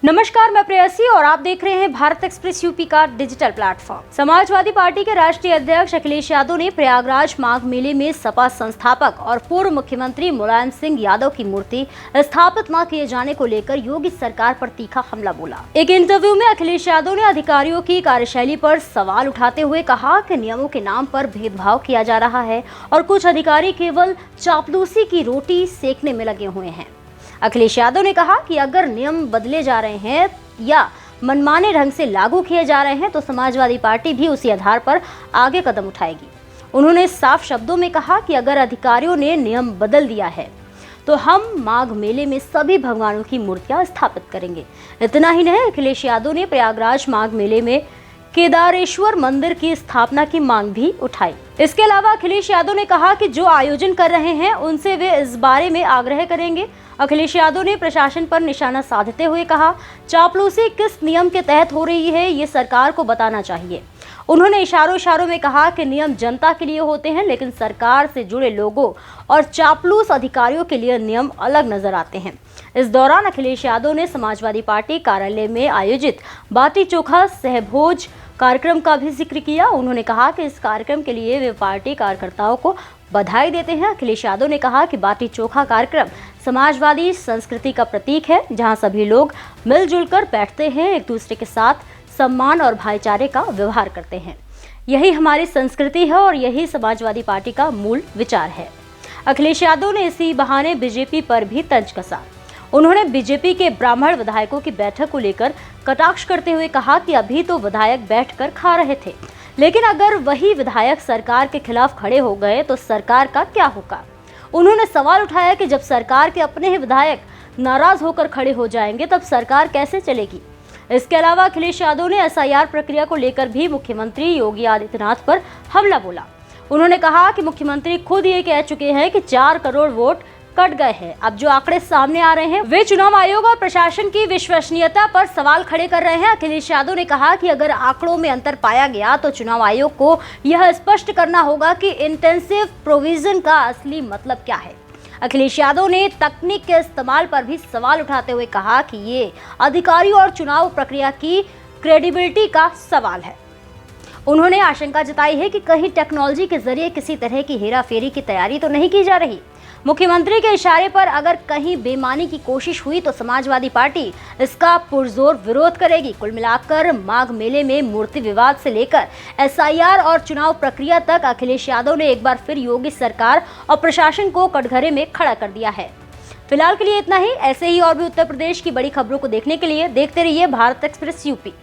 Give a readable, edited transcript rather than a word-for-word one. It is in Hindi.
नमस्कार, मैं प्रेयसी और आप देख रहे हैं भारत एक्सप्रेस यूपी का डिजिटल प्लेटफॉर्म। समाजवादी पार्टी के राष्ट्रीय अध्यक्ष अखिलेश यादव ने प्रयागराज माघ मेले में सपा संस्थापक और पूर्व मुख्यमंत्री मुलायम सिंह यादव की मूर्ति स्थापित न किए जाने को लेकर योगी सरकार पर तीखा हमला बोला। एक इंटरव्यू में अखिलेश यादव ने अधिकारियों की कार्यशैली पर सवाल उठाते हुए कहा कि नियमों के नाम पर भेदभाव किया जा रहा है और कुछ अधिकारी केवल चापलूसी की रोटी सेकने में लगे हुए हैं। अखिलेश यादव ने कहा कि अगर नियम बदले जा रहे हैं या मनमाने ढंग से लागू किए जा रहे हैं तो समाजवादी पार्टी भी उसी आधार पर आगे कदम उठाएगी। उन्होंने साफ शब्दों में कहा कि अगर अधिकारियों ने नियम बदल दिया है तो हम माघ मेले में सभी भगवानों की मूर्तियां स्थापित करेंगे। इतना ही नहीं, अखिलेश यादव ने प्रयागराज माघ मेले में केदारेश्वर मंदिर की स्थापना की मांग भी उठाई। इसके अलावा अखिलेश यादव ने कहा कि जो आयोजन कर रहे हैं उनसे वे इस बारे में आग्रह करेंगे। अखिलेश यादव ने प्रशासन पर निशाना साधते हुए कहा, चापलूसी किस नियम के तहत हो रही है ये सरकार को बताना चाहिए। उन्होंने इशारों में कहा कि नियम जनता के लिए होते हैं, लेकिन सरकार से जुड़े लोगों और चापलूस अधिकारियों के लिए नियम अलग नजर आते हैं। इस दौरान अखिलेश यादव ने समाजवादी पार्टी कार्यालय में आयोजित बाटी चोखा सहभोज कार्यक्रम का भी जिक्र किया। उन्होंने कहा कि इस कार्यक्रम के लिए वे पार्टी कार्यकर्ताओं को बधाई देते हैं। अखिलेश यादव ने कहा कि बाटी चोखा कार्यक्रम समाजवादी संस्कृति का प्रतीक है, जहां सभी लोग मिलजुल कर बैठते हैं, एक दूसरे के साथ सम्मान और भाईचारे का व्यवहार करते हैं। यही हमारी संस्कृति है और यही समाजवादी पार्टी का मूल विचार है। अखिलेश यादव ने इसी बहाने बीजेपी पर भी तंज कसा। उन्होंने बीजेपी के ब्राह्मण विधायकों की बैठक को लेकर कटाक्ष करते हुए कहा कि अभी तो विधायक बैठकर खा रहे थे, लेकिन अगर वही विधायक सरकार के खिलाफ खड़े हो गए तो सरकार का क्या होगा। उन्होंने सवाल उठाया कि जब सरकार के अपने ही विधायक नाराज होकर खड़े हो जाएंगे तब सरकार कैसे चलेगी। इसके अलावा अखिलेश यादव ने एसआईआर प्रक्रिया को लेकर भी मुख्यमंत्री योगी आदित्यनाथ पर हमला बोला। उन्होंने कहा कि मुख्यमंत्री खुद ये कह चुके हैं कि 4 करोड़ वोट कट गए हैं। अब जो आंकड़े सामने आ रहे हैं वे चुनाव आयोग और प्रशासन की विश्वसनीयता पर सवाल खड़े कर रहे हैं। अखिलेश यादव ने कहा कि अगर आंकड़ों में अंतर पाया गया तो चुनाव आयोग को यह स्पष्ट करना होगा कि इंटेंसिव प्रोविजन का असली मतलब क्या है। अखिलेश यादव ने तकनीक के इस्तेमाल पर भी सवाल उठाते हुए कहा कि ये अधिकारियों और चुनाव प्रक्रिया की क्रेडिबिलिटी का सवाल है। उन्होंने आशंका जताई है कि कहीं टेक्नोलॉजी के जरिए किसी तरह की हेराफेरी की तैयारी तो नहीं की जा रही। मुख्यमंत्री के इशारे पर अगर कहीं बेईमानी की कोशिश हुई तो समाजवादी पार्टी इसका पुरजोर विरोध करेगी। कुल मिलाकर माघ मेले में मूर्ति विवाद से लेकर एसआईआर और चुनाव प्रक्रिया तक अखिलेश यादव ने एक बार फिर योगी सरकार और प्रशासन को कटघरे में खड़ा कर दिया है। फिलहाल के लिए इतना ही। ऐसे ही और भी उत्तर प्रदेश की बड़ी खबरों को देखने के लिए देखते रहिए भारत एक्सप्रेस यूपी।